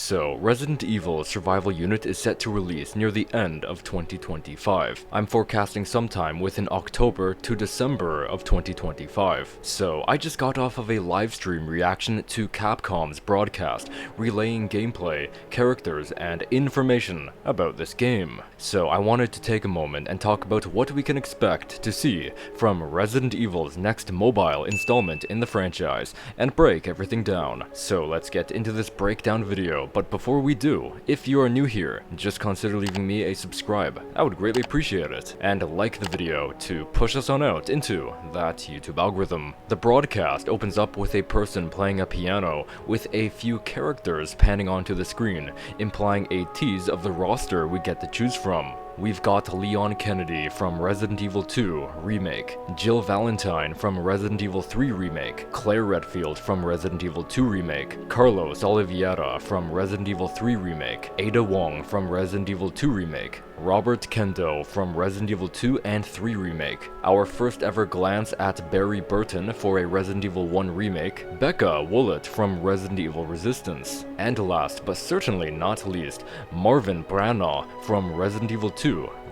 So, Resident Evil Survival Unit is set to release near the end of 2025. I'm forecasting sometime within October to December of 2025. So, I just got off of a livestream reaction to CapCom's broadcast, relaying gameplay, characters, and information about this game. So, I wanted to take a moment and talk about what we can expect to see from Resident Evil's next mobile installment in the franchise, and break everything down. So, let's get into this breakdown video. But before we do, if you are new here, just consider leaving me a subscribe. I would greatly appreciate it. And like the video to push us on out into that YouTube algorithm. The broadcast opens up with a person playing a piano with a few characters panning onto the screen, implying a tease of the roster we get to choose from. We've got Leon Kennedy from Resident Evil 2 Remake, Jill Valentine from Resident Evil 3 Remake, Claire Redfield from Resident Evil 2 Remake, Carlos Oliveira from Resident Evil 3 Remake, Ada Wong from Resident Evil 2 Remake, Robert Kendo from Resident Evil 2 and 3 Remake, our first ever glance at Barry Burton for a Resident Evil 1 Remake, Becca Woollett from Resident Evil Resistance, and last but certainly not least, Marvin Branagh from Resident Evil 2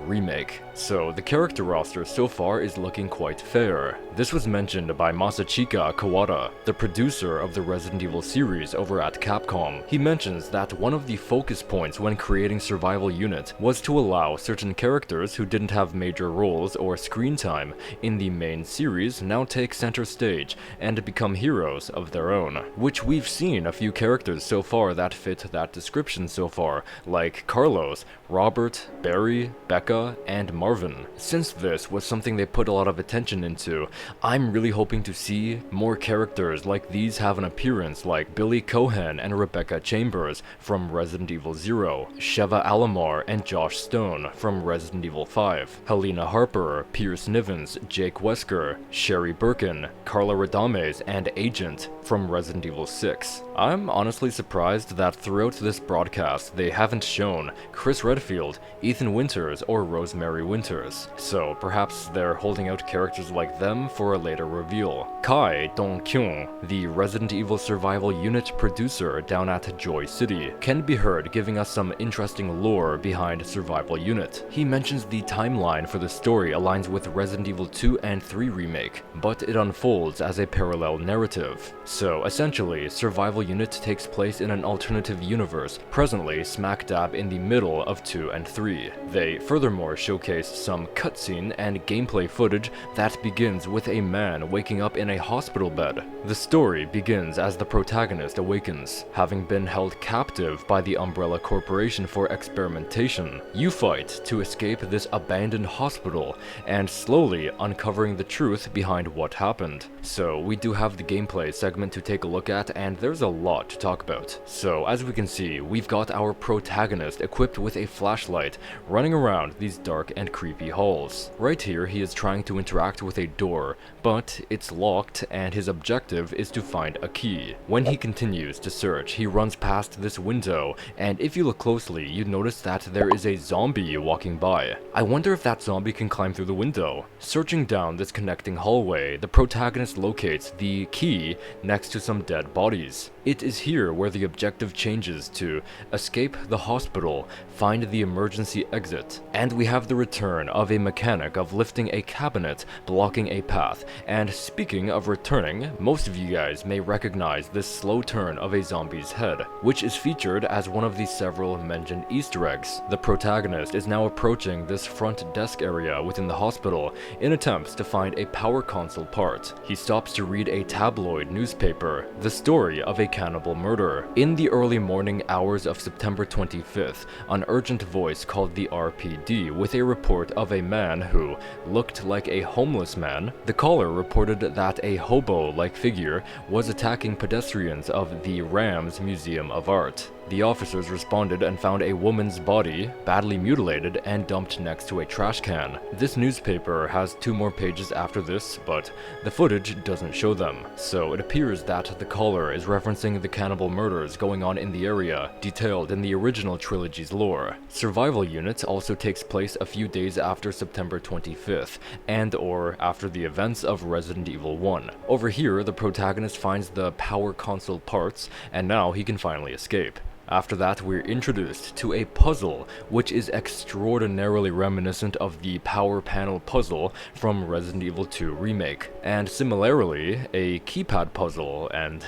Remake. So, the character roster so far is looking quite fair. This was mentioned by Masachika Kawada, the producer of the Resident Evil series over at Capcom. He mentions that one of the focus points when creating Survival Unit was to allow certain characters who didn't have major roles or screen time in the main series now take center stage and become heroes of their own, which we've seen a few characters so far that fit that description so far, like Carlos, Robert, Barry, Becca, and Marvin. Since this was something they put a lot of attention into, I'm really hoping to see more characters like these have an appearance, like Billy Cohen and Rebecca Chambers from Resident Evil 0, Sheva Alomar and Josh Stone from Resident Evil 5, Helena Harper, Pierce Nivens, Jake Wesker, Sherry Birkin, Carla Radames, and Agent from Resident Evil 6. I'm honestly surprised that throughout this broadcast they haven't shown Chris Redfield, Ethan Winters, or Rosemary Winters, so perhaps they're holding out characters like them for a later reveal. Kai Dong-kyung, the Resident Evil Survival Unit producer down at Joycity, can be heard giving us some interesting lore behind Survival Unit. He mentions the timeline for the story aligns with Resident Evil 2 and 3 Remake, but it unfolds as a parallel narrative. So essentially, Survival Unit takes place in an alternative universe, presently smack dab in the middle of 2 and 3. They furthermore showcased some cutscene and gameplay footage that begins with a man waking up in a hospital bed. The story begins as the protagonist awakens, having been held captive by the Umbrella Corporation for experimentation. You fight to escape this abandoned hospital and slowly uncovering the truth behind what happened. So we do have the gameplay segment to take a look at, and there's a lot to talk about. So as we can see, we've got our protagonist equipped with a flashlight running around these dark and creepy halls. Right here, he is trying to interact with a door, but it's locked and his objective is to find a key. When he continues to search, he runs past this window, and if you look closely, you notice that there is a zombie walking by. I wonder if that zombie can climb through the window. Searching down this connecting hallway, the protagonist locates the key next to some dead bodies. It is here where the objective changes to escape the hospital, find the emergency exit, and we have the return of a mechanic of lifting a cabinet, blocking a path. And speaking of returning, most of you guys may recognize this slow turn of a zombie's head, which is featured as one of the several mentioned Easter eggs. The protagonist is now approaching this front desk area within the hospital in attempts to find a power console part. He stops to read a tabloid newspaper, the story of a cannibal murder. In the early morning hours of September 25th, an urgent voice called the RPD with a report of a man who looked like a homeless man. The caller reported that a hobo-like figure was attacking pedestrians of the Rams Museum of Art. The officers responded and found a woman's body, badly mutilated and dumped next to a trash can. This newspaper has 2 more pages after this, but the footage doesn't show them, so it appears that the caller is referencing the cannibal murders going on in the area, detailed in the original trilogy's lore. Survival Unit also takes place a few days after September 25th, and/or after the events of Resident Evil 1. Over here, the protagonist finds the power console parts, and now he can finally escape. After that, we're introduced to a puzzle, which is extraordinarily reminiscent of the power panel puzzle from Resident Evil 2 Remake, and similarly, a keypad puzzle, and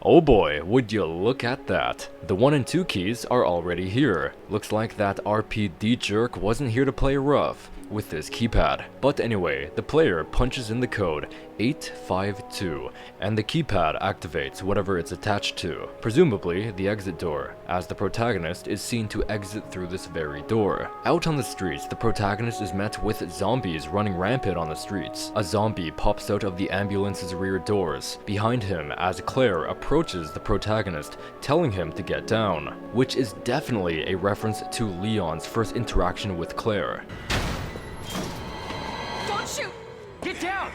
oh boy, would you look at that. The 1 and 2 keys are already here. Looks like that RPD jerk wasn't here to play rough with this keypad. But anyway, the player punches in the code 852, and the keypad activates whatever it's attached to, presumably the exit door, as the protagonist is seen to exit through this very door. Out on the streets, the protagonist is met with zombies running rampant on the streets. A zombie pops out of the ambulance's rear doors behind him as Claire approaches the protagonist, telling him to get down, which is definitely a reference to Leon's first interaction with Claire. Don't shoot! Get down!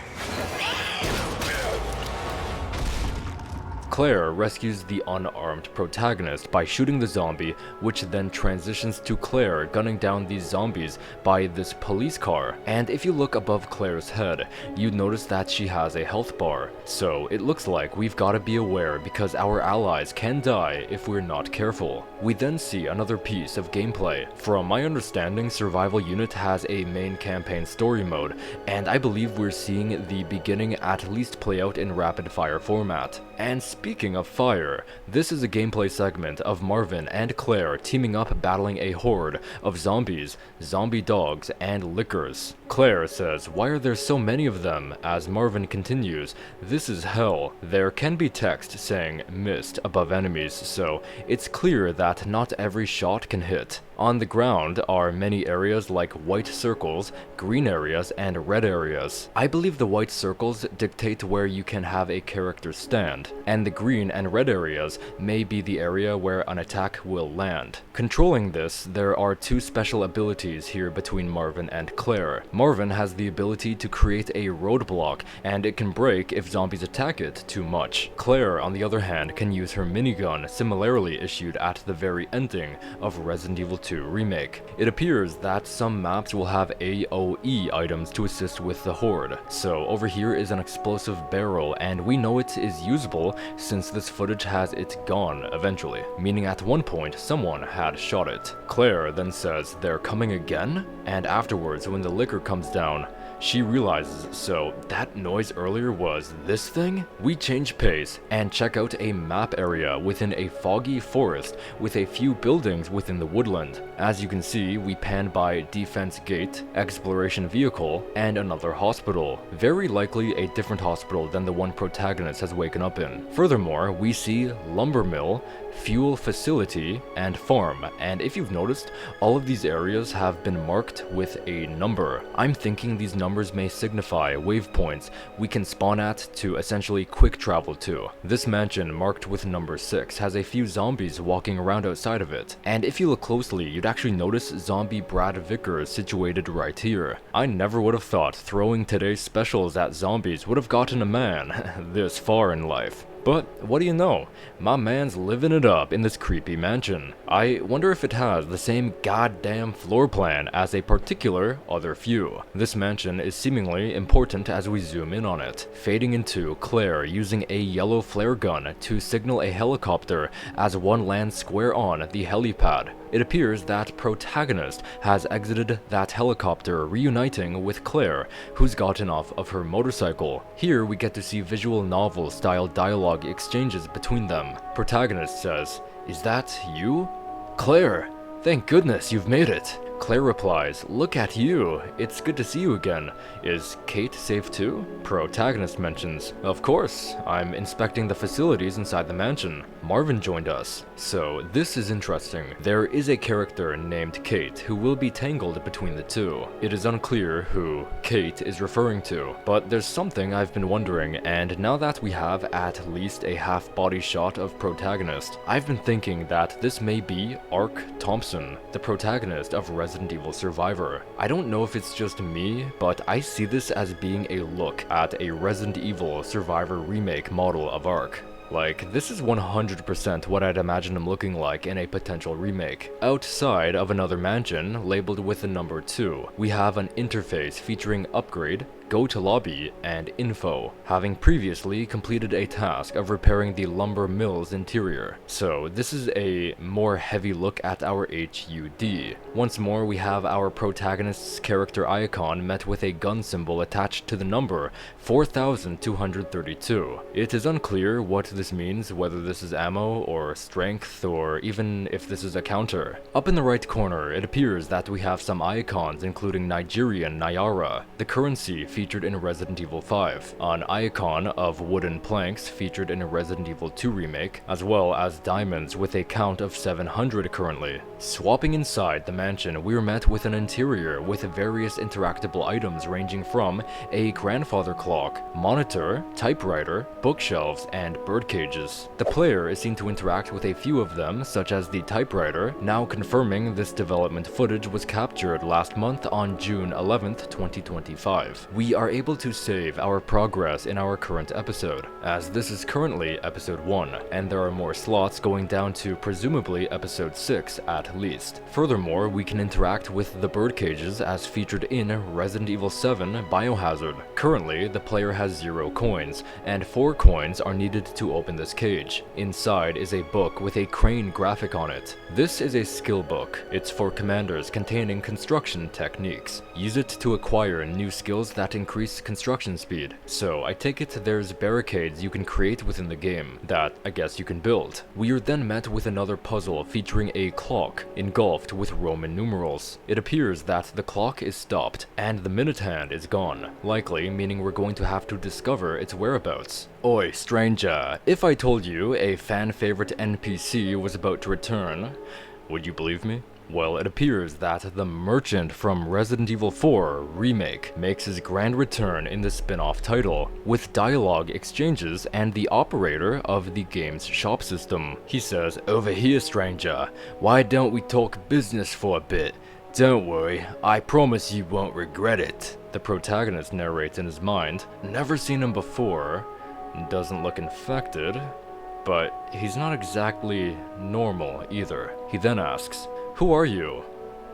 Claire rescues the unarmed protagonist by shooting the zombie, which then transitions to Claire gunning down these zombies by this police car. And if you look above Claire's head, you notice that she has a health bar. So it looks like we've got to be aware because our allies can die if we're not careful. We then see another piece of gameplay. From my understanding, Survival Unit has a main campaign story mode, and I believe we're seeing the beginning at least play out in rapid fire format. And speaking of fire, this is a gameplay segment of Marvin and Claire teaming up battling a horde of zombies, zombie dogs, and lickers. Claire says, "Why are there so many of them?" as Marvin continues, "This is hell." There can be text saying missed above enemies, so it's clear that not every shot can hit. On the ground are many areas like white circles, green areas, and red areas. I believe the white circles dictate where you can have a character stand, and the green and red areas may be the area where an attack will land. Controlling this, there are two special abilities here between Marvin and Claire. Marvin has the ability to create a roadblock, and it can break if zombies attack it too much. Claire, on the other hand, can use her minigun, similarly issued at the very ending of Resident Evil 2 Remake. It appears that some maps will have AoE items to assist with the horde. So over here is an explosive barrel, and we know it is usable since this footage has it gone eventually, meaning at one point someone had shot it. Claire then says they're coming again, and afterwards when the liquor comes down, she realizes, so that noise earlier was this thing? We change pace and check out a map area within a foggy forest with a few buildings within the woodland. As you can see, we pan by defense gate, exploration vehicle, and another hospital. Very likely a different hospital than the one protagonist has waken up in. Furthermore, we see lumber mill, fuel facility, and farm, and if you've noticed, all of these areas have been marked with a number. I'm thinking these numbers may signify waypoints we can spawn at to essentially quick travel to. This mansion marked with number 6 has a few zombies walking around outside of it, and if you look closely, you'd actually notice zombie Brad Vickers situated right here. I never would have thought throwing today's specials at zombies would have gotten a man this far in life. But what do you know, my man's living it up in this creepy mansion. I wonder if it has the same goddamn floor plan as a particular other few. This mansion is seemingly important as we zoom in on it, fading into Claire using a yellow flare gun to signal a helicopter as one lands square on the helipad. It appears that Protagonist has exited that helicopter, reuniting with Claire, who's gotten off of her motorcycle. Here we get to see visual novel style dialogue exchanges between them. Protagonist says, "Is that you? Claire, thank goodness you've made it." Claire replies, "Look at you, it's good to see you again. Is Kate safe too?" Protagonist mentions, "Of course, I'm inspecting the facilities inside the mansion. Marvin joined us." So this is interesting. There is a character named Kate who will be tangled between the two. It is unclear who Kate is referring to, but there's something I've been wondering, and now that we have at least a half-body shot of Protagonist, I've been thinking that this may be Ark Thompson, the protagonist of Resident Evil Survivor. I don't know if it's just me, but I see this as being a look at a Resident Evil Survivor remake model of Ark. Like, this is 100% what I'd imagine him looking like in a potential remake. Outside of another mansion, labeled with the number 2, we have an interface featuring upgrade, Go to Lobby, and Info, having previously completed a task of repairing the lumber mill's interior. So this is a more heavy look at our HUD. Once more, we have our protagonist's character icon met with a gun symbol attached to the number 4232. It is unclear what this means, whether this is ammo or strength, or even if this is a counter. Up in the right corner, it appears that we have some icons including Nigerian Naira, the currency featured in Resident Evil 5, an icon of wooden planks featured in a Resident Evil 2 remake, as well as diamonds with a count of 700 currently. Swapping inside the mansion, we're met with an interior with various interactable items ranging from a grandfather clock, monitor, typewriter, bookshelves, and bird cages. The player is seen to interact with a few of them, such as the typewriter, now confirming this development footage was captured last month on June 11th, 2025. We are able to save our progress in our current episode, as this is currently episode 1, and there are more slots going down to presumably episode 6 at least. Furthermore, we can interact with the bird cages as featured in Resident Evil 7 Biohazard. Currently, the player has 0 coins, and 4 coins are needed to open this cage. Inside is a book with a crane graphic on it. This is a skill book. It's for commanders containing construction techniques. Use it to acquire new skills that increase construction speed. So I take it there's barricades you can create within the game that I guess you can build. We are then met with another puzzle featuring a clock engulfed with Roman numerals. It appears that the clock is stopped and the minute hand is gone, likely meaning we're going to have to discover its whereabouts. Oi, stranger, if I told you a fan-favorite NPC was about to return, would you believe me? Well, it appears that the merchant from Resident Evil 4 Remake makes his grand return in the spin-off title, with dialogue exchanges and the operator of the game's shop system. He says, "Over here, stranger, why don't we talk business for a bit? Don't worry, I promise you won't regret it." The protagonist narrates in his mind, "Never seen him before, doesn't look infected, but he's not exactly normal either." He then asks, "Who are you?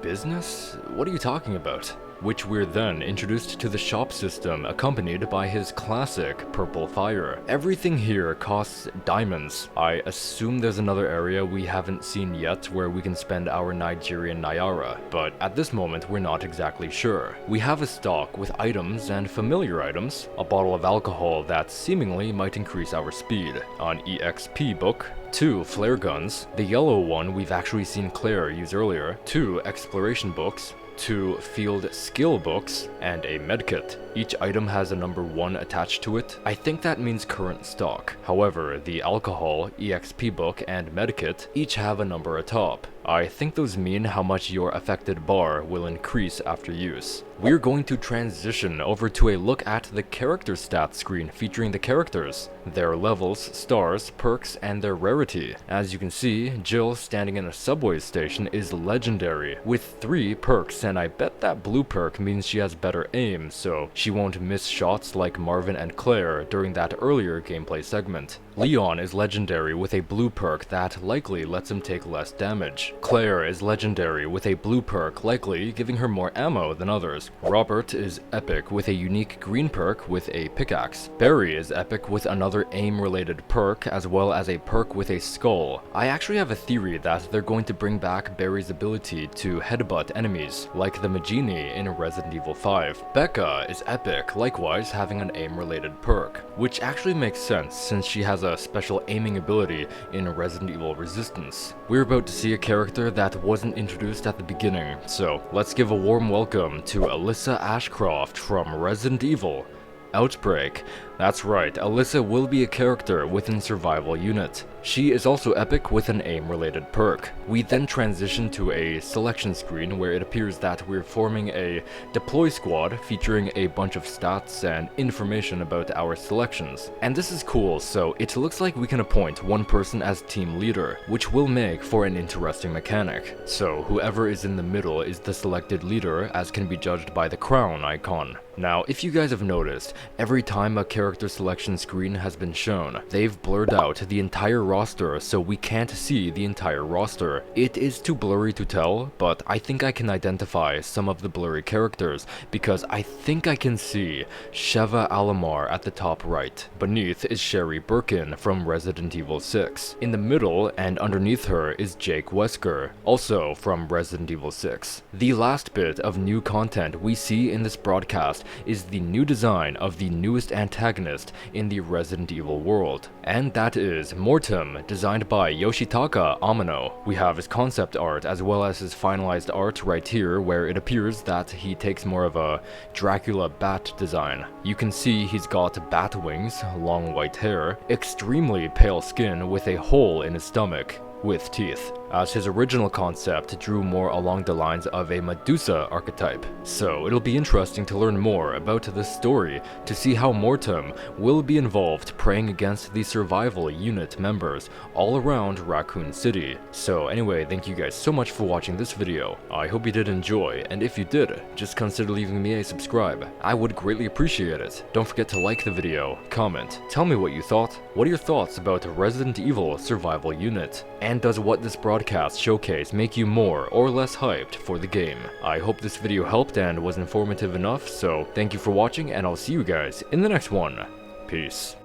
Business? What are you talking about?" Which we're then introduced to the shop system, accompanied by his classic purple fire. Everything here costs diamonds. I assume there's another area we haven't seen yet where we can spend our Nigerian Naira, but at this moment we're not exactly sure. We have a stock with items and familiar items, a bottle of alcohol that seemingly might increase our speed, an EXP book, 2 flare guns, the yellow one we've actually seen Claire use earlier, 2 exploration books, 2 field skill books, and a medkit. Each item has a number 1 attached to it. I think that means current stock. However, the alcohol, EXP book, and medkit each have a number atop. I think those mean how much your affected bar will increase after use. We're going to transition over to a look at the character stats screen featuring the characters, their levels, stars, perks, and their rarity. As you can see, Jill standing in a subway station is legendary, with 3 perks, and I bet that blue perk means she has better aim, so she won't miss shots like Marvin and Claire during that earlier gameplay segment. Leon is legendary with a blue perk that likely lets him take less damage. Claire is legendary with a blue perk likely giving her more ammo than others. Robert is epic with a unique green perk with a pickaxe. Barry is epic with another aim-related perk as well as a perk with a skull. I actually have a theory that they're going to bring back Barry's ability to headbutt enemies, like the Magini in Resident Evil 5. Becca is epic, likewise having an aim-related perk, which actually makes sense since she has a special aiming ability in Resident Evil Resistance. We're about to see a character that wasn't introduced at the beginning, so let's give a warm welcome to Alyssa Ashcroft from Resident Evil Outbreak. That's right, Alyssa will be a character within Survival Unit. She is also epic with an aim-related perk. We then transition to a selection screen where it appears that we're forming a deploy squad featuring a bunch of stats and information about our selections. And this is cool, so it looks like we can appoint one person as team leader, which will make for an interesting mechanic. So whoever is in the middle is the selected leader, as can be judged by the crown icon. Now, if you guys have noticed, every time a character character selection screen has been shown. They've blurred out the entire roster so we can't see the entire roster. It is too blurry to tell, but I think I can identify some of the blurry characters because I think I can see Sheva Alomar at the top right. Beneath is Sherry Birkin from Resident Evil 6. In the middle and underneath her is Jake Wesker, also from Resident Evil 6. The last bit of new content we see in this broadcast is the new design of the newest antagonist in the Resident Evil world, and that is Mortem, designed by Yoshitaka Amano. We have his concept art as well as his finalized art right here, where it appears that he takes more of a Dracula bat design. You can see he's got bat wings, long white hair, extremely pale skin with a hole in his stomach, with teeth, as his original concept drew more along the lines of a Medusa archetype. So it'll be interesting to learn more about this story to see how Mortem will be involved preying against the survival unit members all around Raccoon City. So anyway, thank you guys so much for watching this video. I hope you did enjoy, and if you did, just consider leaving me a subscribe. I would greatly appreciate it. Don't forget to like the video, comment, tell me what you thought. What are your thoughts about Resident Evil Survival Unit? And does what this broadcast showcase make you more or less hyped for the game? I hope this video helped and was informative enough, so thank you for watching, and I'll see you guys in the next one. Peace.